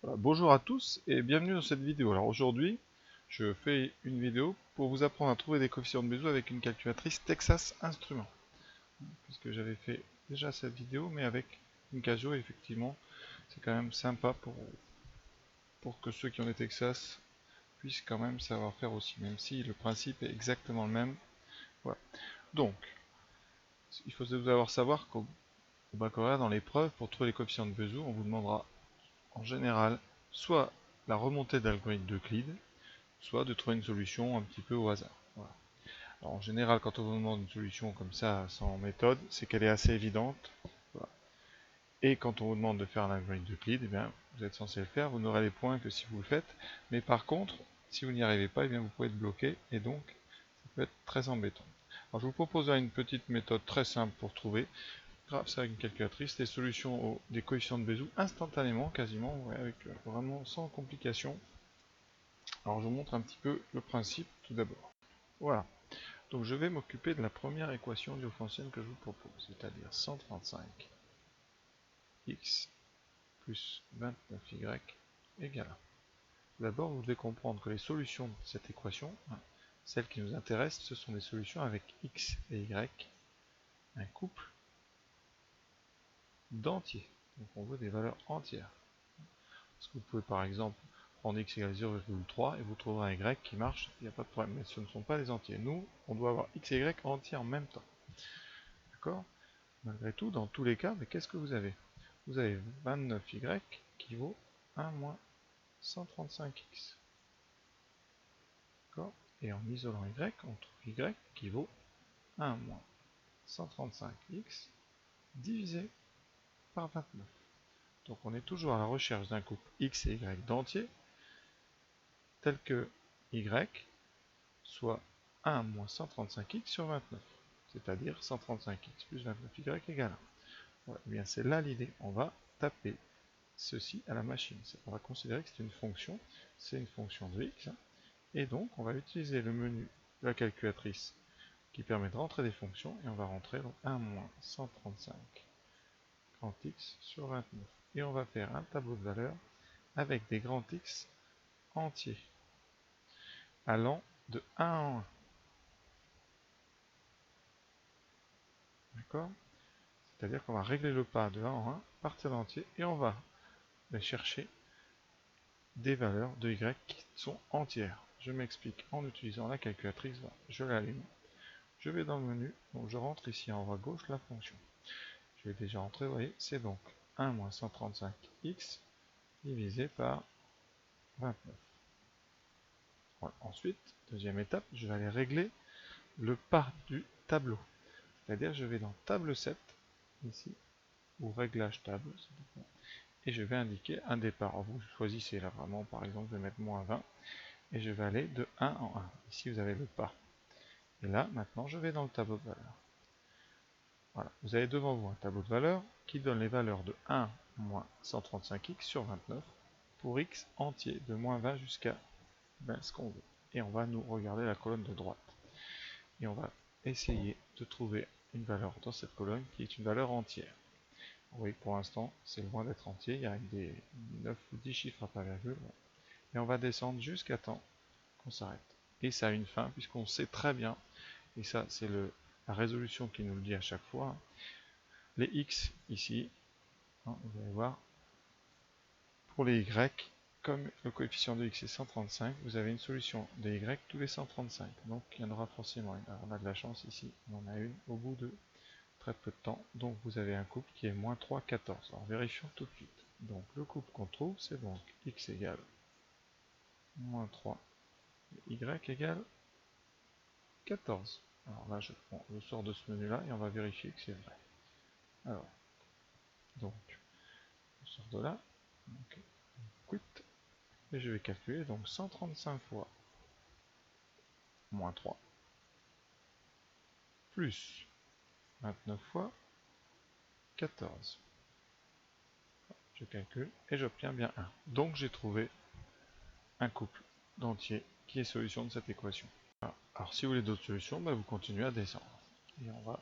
Voilà, bonjour à tous et bienvenue dans cette vidéo. Alors aujourd'hui, je fais une vidéo pour vous apprendre à trouver des coefficients de Bézout avec une calculatrice Texas Instruments. Puisque j'avais fait déjà cette vidéo, mais avec une Casio, et effectivement, c'est quand même sympa pour que ceux qui ont des Texas puissent quand même savoir faire aussi, même si le principe est exactement le même. Voilà. Donc, il faut savoir qu'au baccalauréat, dans l'épreuve, pour trouver les coefficients de Bézout, on vous demandera en général soit la remontée d'algorithme d'Euclide, soit de trouver une solution un petit peu au hasard. Voilà. Alors, en général, quand on vous demande une solution comme ça, sans méthode, c'est qu'elle est assez évidente. Voilà. Et quand on vous demande de faire un algorithme d'Euclide, eh bien, vous êtes censé le faire, vous n'aurez les points que si vous le faites. Mais par contre, si vous n'y arrivez pas, eh bien, vous pouvez être bloqué, et donc, ça peut être très embêtant. Alors, je vous propose une petite méthode très simple pour trouver, grâce à une calculatrice, les solutions des coefficients de Bézout instantanément, quasiment, ouais, avec vraiment sans complication. Alors je vous montre un petit peu le principe tout d'abord. Voilà, donc je vais m'occuper de la première équation différéntielle que je vous propose, c'est-à-dire 135x plus 29y égale 1. D'abord, vous devez comprendre que les solutions de cette équation, celles qui nous intéressent, ce sont des solutions avec x et y, un couple d'entiers. Donc on veut des valeurs entières. Parce que vous pouvez par exemple prendre x égale 0,3 et vous trouverez un y qui marche, il n'y a pas de problème, mais ce ne sont pas des entiers. Nous, on doit avoir x et y entiers en même temps. D'accord? Malgré tout, dans tous les cas, mais qu'est-ce que vous avez? Vous avez 29y qui vaut 1 moins 135x. D'accord? Et en isolant y, on trouve y qui vaut 1 moins 135x divisé par 29. Donc on est toujours à la recherche d'un couple x et y d'entiers, tel que y soit 1 moins 135x sur 29, c'est-à-dire 135x plus 29y égale 1. Voilà, et bien c'est là l'idée, on va taper ceci à la machine. On va considérer que c'est une fonction de x, et donc on va utiliser le menu de la calculatrice qui permet de rentrer des fonctions, et on va rentrer donc 1 moins 135 grand X sur 29. Et on va faire un tableau de valeurs avec des grands X entiers, allant de 1 en 1. D'accord? C'est-à-dire qu'on va régler le pas de 1 en 1, partir d'entier, et on va aller chercher des valeurs de y qui sont entières. Je m'explique en utilisant la calculatrice. Je l'allume, je vais dans le menu, donc je rentre ici en haut à gauche la fonction. Je vais déjà rentrer, vous voyez, c'est donc 1 moins 135x divisé par 29. Voilà. Ensuite, deuxième étape, je vais aller régler le pas du tableau. C'est-à-dire, je vais dans table 7, ici, ou réglage table, et je vais indiquer un départ. Alors, vous choisissez là vraiment, par exemple, je vais mettre moins 20, et je vais aller de 1 en 1. Ici, vous avez le pas. Et là, maintenant, je vais dans le tableau de valeurs. Voilà, vous avez devant vous un tableau de valeurs qui donne les valeurs de 1 moins 135x sur 29 pour x entier, de moins 20 jusqu'à ce qu'on veut. Et on va nous regarder la colonne de droite. Et on va essayer de trouver une valeur dans cette colonne qui est une valeur entière. Vous voyez que pour l'instant, c'est loin d'être entier, il y a des 9 ou 10 chiffres à pas virgule. Et on va descendre jusqu'à temps qu'on s'arrête. Et ça a une fin, puisqu'on sait très bien, et ça c'est la résolution qui nous le dit à chaque fois, les x ici, vous allez voir, pour les y, comme le coefficient de x est 135, vous avez une solution de y tous les 135. Donc il y en aura forcément une. Alors on a de la chance ici, on en a une au bout de très peu de temps. Donc vous avez un couple qui est moins 3, 14. Alors vérifions tout de suite. Donc le couple qu'on trouve, c'est donc x égale moins 3, et y égale 14. Alors là, je sors de ce menu-là et on va vérifier que c'est vrai. Alors, donc, je sors de là, donc, quit, et je vais calculer donc 135 fois moins 3, plus 29 fois 14. Je calcule et j'obtiens bien 1. Donc j'ai trouvé un couple d'entiers qui est solution de cette équation. Alors si vous voulez d'autres solutions, vous continuez à descendre. Et on va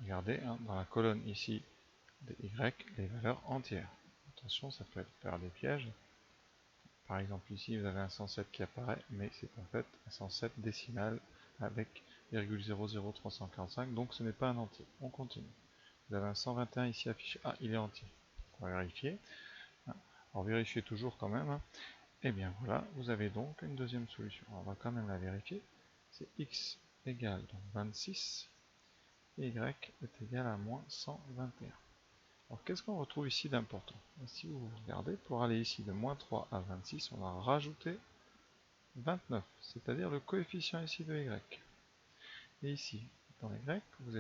regarder dans la colonne ici des y les valeurs entières. Attention, ça peut faire des pièges. Par exemple ici vous avez un 107 qui apparaît, mais c'est en fait un 107 décimal avec 0,00345, donc ce n'est pas un entier. On continue. Vous avez un 121 ici affiché. Ah, il est entier. On va vérifier. Alors vérifiez toujours quand même. Et bien voilà, vous avez donc une deuxième solution. Alors, on va quand même la vérifier. C'est x égale donc 26 et y est égal à moins 121. Alors qu'est-ce qu'on retrouve ici d'important? Si vous regardez, pour aller ici de moins 3 à 26, on va rajouter 29, c'est-à-dire le coefficient ici de y. Et ici, dans y, vous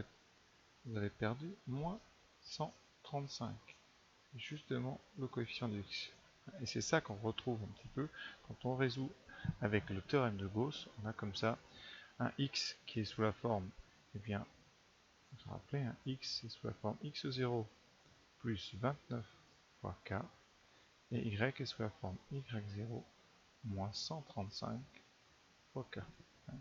avez perdu moins 135, justement le coefficient de x. Et c'est ça qu'on retrouve un petit peu quand on résout avec le théorème de Gauss. On a comme ça un x qui est sous la forme, eh bien, vous vous rappelez, un x est sous la forme x0 plus 29 fois k, et y est sous la forme y0 moins 135 fois k.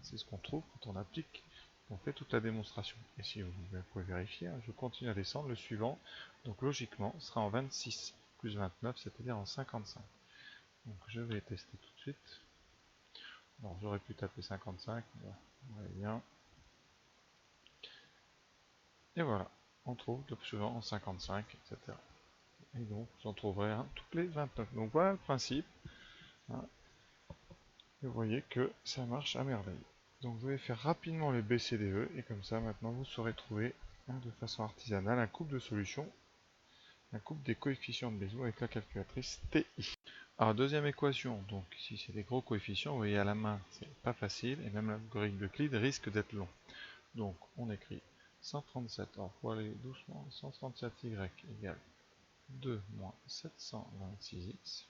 C'est ce qu'on trouve quand on applique, on fait toute la démonstration. Et si vous pouvez vérifier, je continue à descendre, le suivant, donc logiquement, sera en 26 plus 29, c'est-à-dire en 55. Donc je vais tester tout de suite. Alors j'aurais pu taper 55, mais on va bien. Et voilà, on trouve le suivant en 55, etc. Et donc vous en trouverez un toutes les 29. Donc voilà le principe. Vous voyez que ça marche à merveille. Donc je vais faire rapidement les BCDE, et comme ça maintenant vous saurez trouver de façon artisanale un couple de solutions, un couple des coefficients de Bézout avec la calculatrice TI. Alors deuxième équation, donc ici c'est des gros coefficients, vous voyez à la main c'est pas facile, et même l'algorithme d'Euclide risque d'être long. Donc on écrit 137, alors pour aller doucement, 137y égale 2 moins 726x,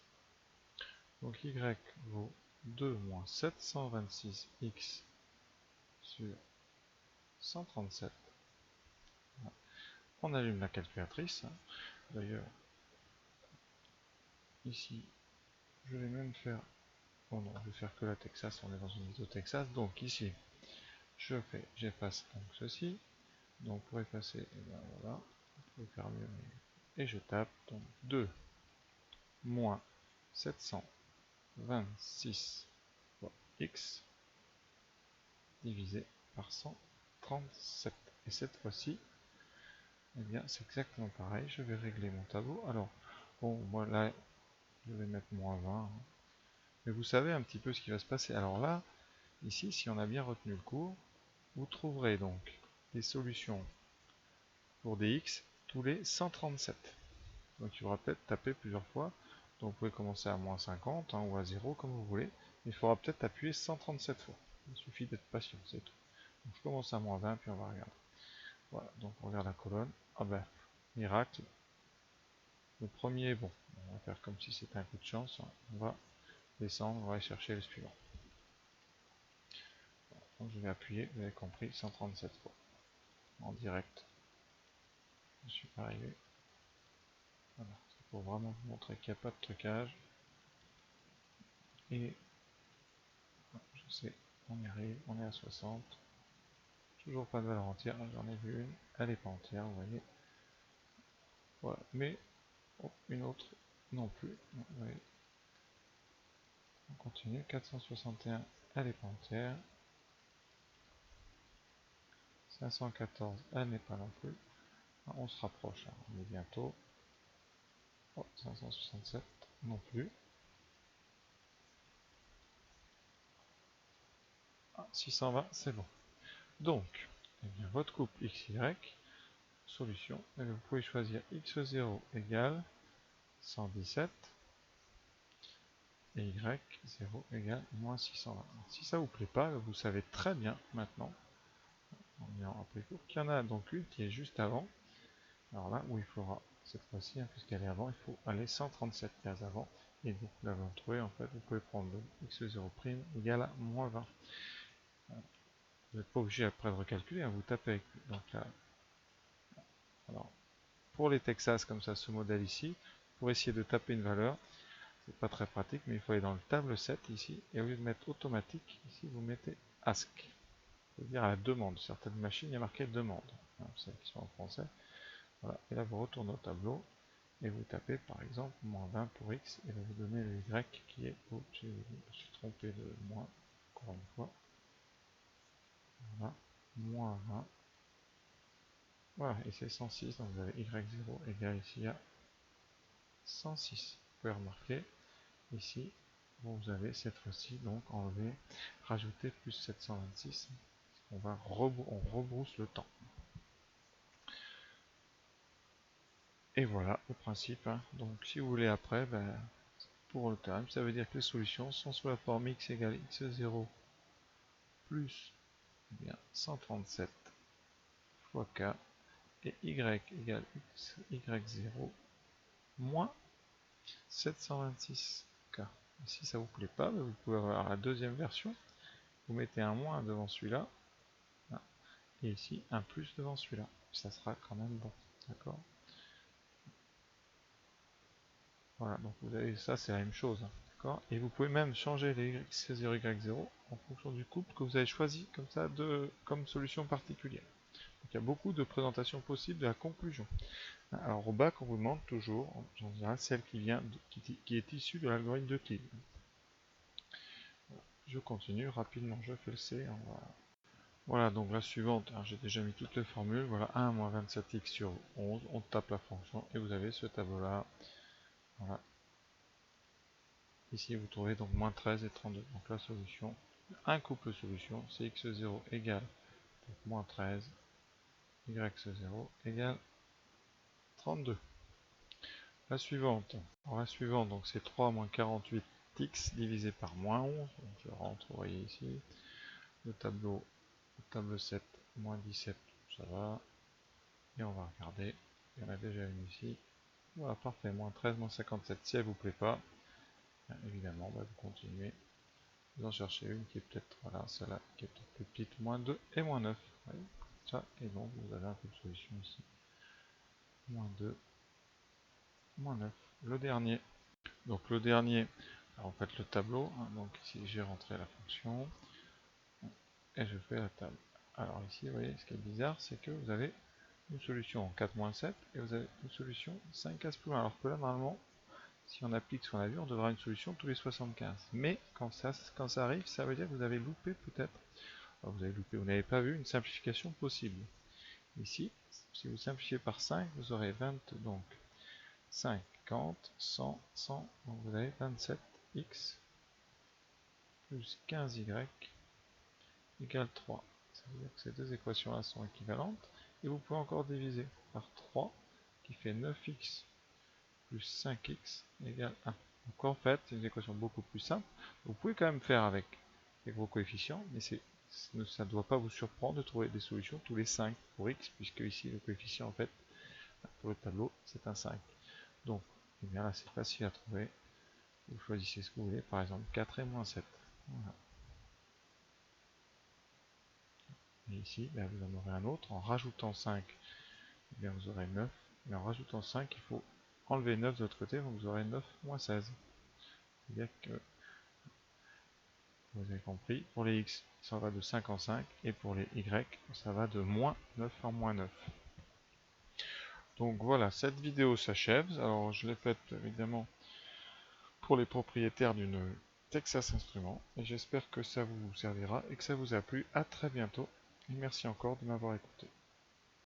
donc y vaut 2 moins 726x sur 137. Voilà. On allume la calculatrice. D'ailleurs, ici, je vais même faire... Oh non, je vais faire que la Texas, on est dans une vidéo Texas. Donc ici, j'efface donc ceci. Donc pour effacer, et bien voilà, je vais faire mieux. Et je tape donc 2 moins 726 fois x divisé par 137. Et cette fois-ci, eh bien c'est exactement pareil. Je vais régler mon tableau. Alors, bon, moi là, je vais mettre moins 20. Hein. Mais vous savez un petit peu ce qui va se passer. Alors là, ici, si on a bien retenu le cours, vous trouverez donc des solutions pour des x tous les 137. Donc il faudra peut-être taper plusieurs fois. Donc vous pouvez commencer à moins 50 hein, ou à 0 comme vous voulez. Il faudra peut-être appuyer 137 fois. Il suffit d'être patient, c'est tout. Donc je commence à moins 20 puis on va regarder. Voilà, donc on regarde la colonne. Ah ben, miracle. Le premier, bon, on va faire comme si c'était un coup de chance. Hein. On va descendre, on va aller chercher le suivant. Donc je vais appuyer, vous avez compris, 137 fois. En direct. Je suis arrivé. Voilà, c'est pour vraiment vous montrer qu'il n'y a pas de trucage. Et je sais, on y arrive, on est à 60. Toujours pas de valeur entière, j'en ai vu une, elle n'est pas entière, vous voyez. Voilà, mais oh, une autre non plus. Vous voyez. On continue, 461, elle n'est pas entière. 514, elle n'est pas non plus. On se rapproche, hein. On est bientôt. Oh, 567, non plus. Ah, 620, c'est bon. Donc, eh bien, votre couple XY, solution, vous pouvez choisir x0 égale 117 et y0 égale moins 620. Si ça vous plaît pas, vous savez très bien maintenant, qu'il y en a donc une qui est juste avant. Alors là où il faudra, cette fois-ci, hein, puisqu'elle est avant, il faut aller 137 cases avant. Et donc vous l'avez trouvé, en fait, vous pouvez prendre le x0' égale à moins 20. Vous n'êtes pas obligé après de recalculer, hein, vous tapez avec. Donc là, alors, pour les Texas, comme ça, ce modèle ici, pour essayer de taper une valeur, c'est pas très pratique, mais il faut aller dans le table 7 ici, et au lieu de mettre automatique, ici vous mettez ask, c'est-à-dire à la demande. Certaines machines, il y a marqué demande, hein, celles qui sont en français. Voilà. Et là vous retournez au tableau, et vous tapez par exemple moins 20 pour x, et vous donnez le y qui est au-dessus. Je me suis trompé de moins, encore une fois. Voilà, moins 20. Voilà, et c'est 106, donc vous avez y0 égale ici à 106. Vous pouvez remarquer, ici, vous avez cette fois-ci donc enlevé, rajouter plus 726. On rebrousse le temps. Et voilà le principe. Hein. Donc si vous voulez après, pour le théorème, ça veut dire que les solutions sont sous la forme x égale x0 plus 137 fois k et y égale y0 moins 726k. Et si ça vous plaît pas, vous pouvez avoir la deuxième version. Vous mettez un moins devant celui-là, et ici un plus devant celui-là. Ça sera quand même bon. D'accord? Voilà, donc vous avez ça, c'est la même chose. D'accord? Et vous pouvez même changer les x0, y0 en fonction du couple que vous avez choisi comme ça comme solution particulière. Donc il y a beaucoup de présentations possibles de la conclusion. Alors au bac, on vous demande toujours, en général, celle qui est issue de l'algorithme de Kleene. Je continue rapidement, je fais le C. Voilà, donc la suivante, j'ai déjà mis toutes les formules. Voilà, 1 moins 27x sur 11, on tape la fonction et vous avez ce tableau-là. Voilà. Ici, vous trouvez donc moins 13 et 32. Donc la solution, un couple solution, c'est x0 égale moins 13, y0 égale 32. La suivante, donc c'est 3 moins 48x divisé par moins 11. Donc je rentre, vous voyez ici. Le tableau 7, moins 17, ça va. Et on va regarder. Il y en a déjà une ici. Voilà, parfait. Moins 13, moins 57. Si elle vous plaît pas, évidemment, vous continuez. Vous en cherchez une qui est peut-être, voilà, celle-là, qui est peut-être plus petite. Moins 2 et moins 9. Voyez, ça, et donc vous avez un peu de solution ici. Moins 2, moins 9. Le dernier. Donc le dernier, alors en fait le tableau. Hein, donc ici j'ai rentré la fonction. Et je fais la table. Alors ici, vous voyez, ce qui est bizarre, c'est que vous avez une solution en 4-7 et vous avez une solution 5 cases plus loin. Alors que là, normalement, si on applique ce qu'on a vu, on devra une solution tous les 75. Mais quand ça arrive, ça veut dire que vous avez loupé peut-être. Vous n'avez pas vu une simplification possible. Ici, si vous simplifiez par 5, vous aurez 20, donc 50, 100, 100, donc vous avez 27x plus 15y égale 3. Ça veut dire que ces deux équations-là sont équivalentes. Et vous pouvez encore diviser par 3, qui fait 9x plus 5x égale 1. Donc en fait, c'est une équation beaucoup plus simple. Vous pouvez quand même faire avec vos coefficients, mais ça ne doit pas vous surprendre de trouver des solutions tous les 5 pour x, puisque ici le coefficient en fait, pour le tableau, c'est un 5. Donc, eh bien là c'est facile à trouver. Vous choisissez ce que vous voulez, par exemple 4 et moins 7. Voilà. Et ici, vous en aurez un autre. En rajoutant 5, vous aurez 9. Et en rajoutant 5, il faut enlever 9 de l'autre côté, donc vous aurez 9 moins 16. C'est-à-dire que, vous avez compris, pour les x, ça va de 5 en 5, et pour les y, ça va de moins 9 en moins 9. Donc voilà, cette vidéo s'achève. Alors je l'ai faite évidemment pour les propriétaires d'une Texas Instruments, et j'espère que ça vous servira et que ça vous a plu. À très bientôt, et merci encore de m'avoir écouté.